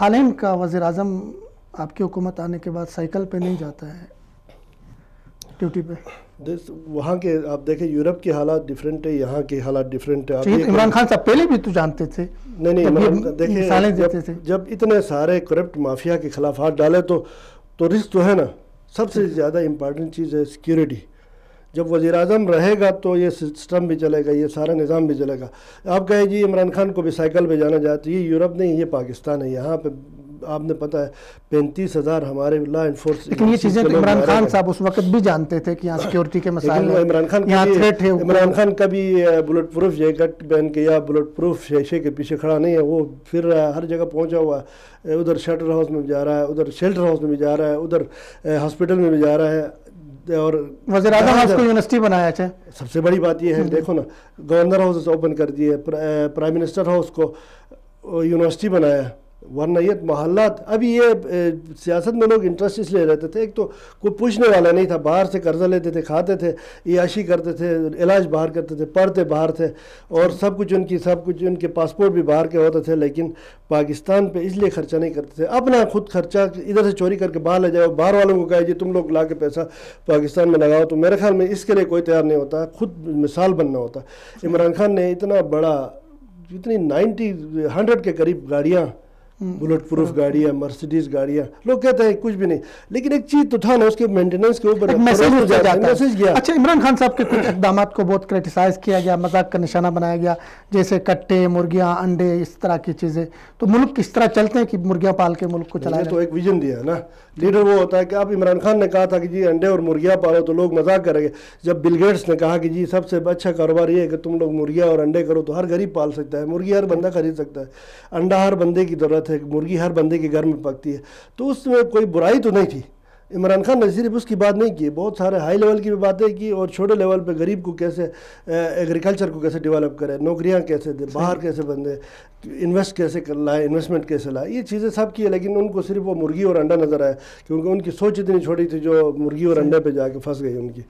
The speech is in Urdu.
ہالینڈ کا وزیر اعظم آپ کی حکومت آنے کے بعد سائیکل پہ نہیں جاتا ہے ڈیوٹی پہ. وہاں کے آپ دیکھیں یورپ کے حالات ڈیفرنٹ ہے، یہاں کے حالات ڈیفرنٹ ہے. عمران خان صاحب پہلے بھی تو جانتے تھے. نہیں دیکھیں جب اتنے سارے کرپٹ مافیا کے خلاف ہاتھ ڈالے تو رسک تو ہے نا. سب سے زیادہ امپارٹنٹ چیز ہے سیکیورٹی. جب وزیر اعظم رہے گا تو یہ سسٹم بھی چلے گا، یہ سارا نظام بھی چلے گا. آپ کہیں جی عمران خان کو بھی سائیکل پہ جانا چاہتے، یہ یورپ نہیں، یہ پاکستان ہے. یہاں پہ آپ نے پتہ ہے 35,000 ہمارے لا انفورس. لیکن یہ چیزیں تو عمران خان صاحب اس وقت بھی جانتے تھے کہ یہاں سیکیورٹی کے مسائل ہیں. عمران خان کبھی بلٹ پروف جیکٹ پہن کے یا بلٹ پروف شیشے کے پیچھے کھڑا نہیں ہے. وہ پھر ہر جگہ پہنچا ہوا ہے. ادھر شیلٹر ہاؤس میں بھی جا رہا ہے، ادھر شیلٹر ہاؤس میں بھی جا رہا ہے، ادھر ہاسپٹل میں بھی جا رہا ہے. اور وزیر اعظم اس کو یونیورسٹی بنایا ہے. سب سے بڑی بات یہ ہے دیکھو نا، گورنر ہاؤس اوپن کر دیے، پرائم منسٹر ہاؤس کو یونیورسٹی بنایا. ورنہ یہ محلات ابھی یہ سیاست میں لوگ انٹرسٹ اس لیے رہتے تھے، ایک تو کوئی پوچھنے والا نہیں تھا. باہر سے قرضہ لیتے تھے، کھاتے تھے، عیاشی کرتے تھے، علاج باہر کرتے تھے، پڑھتے باہر تھے، اور سب کچھ ان کے پاسپورٹ بھی باہر کے ہوتے تھے. لیکن پاکستان پہ اس لیے خرچہ نہیں کرتے تھے. اپنا خود خرچہ ادھر سے چوری کر کے باہر لے جاؤ، باہر والوں کو کہے جی تم لوگ لا کے پیسہ پاکستان میں لگاؤ. تو میرے خیال میں اس کے لیے کوئی تیار نہیں ہوتا، خود مثال بننا ہوتا. عمران خان نے اتنا بڑا، اتنی 100 کے قریب گاڑیاں، بلٹ پروف گاڑیاں، مرسیڈیز گاڑیاں، لوگ کہتے ہیں کچھ بھی نہیں. لیکن ایک چیز تو تھا نا، اس کے مینٹیننس کے اوپر میسج گیا. اچھا، عمران خان صاحب کے کچھ اقدامات کو بہت کرٹیسائز کیا گیا، مذاق کا نشانہ بنایا گیا، جیسے کٹے، مرغیاں، انڈے، اس طرح کی چیزیں. تو ملک کس طرح چلتے ہیں کہ مرغیاں پال کے ملک کو چلایا؟ تو ایک ویژن دیا ہے نا لیڈر. وہ ہوتا ہے کہ اب عمران خان نے کہا تھا کہ جی انڈے اور مرغیاں پالو تو لوگ مذاق کریں گے. جب بل گیٹس نے کہا کہ جی سب سے اچھا کاروبار یہ ہے کہ تم لوگ مرغیاں اور انڈے کرو، تو ہر غریب پال سکتا ہے. مرغی ہر بندہ خرید سکتا ہے، انڈا ہر بندے کی ضرورت ہے، مرغی ہر بندے کے گھر میں پکتی ہے. تو اس میں کوئی برائی تو نہیں تھی. عمران خان نے صرف اس کی بات نہیں کی، بہت سارے ہائی لیول کی بھی باتیں کی، اور چھوٹے لیول پہ غریب کو کیسے، ایگریکلچر کو کیسے ڈیولپ کرے، نوکریاں کیسے دے، باہر کیسے بندے انویسٹ کیسے لائے، انویسٹمنٹ کیسے لائے. یہ چیزیں سب کی ہے. لیکن ان کو صرف وہ مرغی اور انڈا نظر آیا، کیونکہ ان کی سوچ اتنی چھوٹی تھی جو مرغی اور انڈے پہ جا کے پھنس گئی ان کی.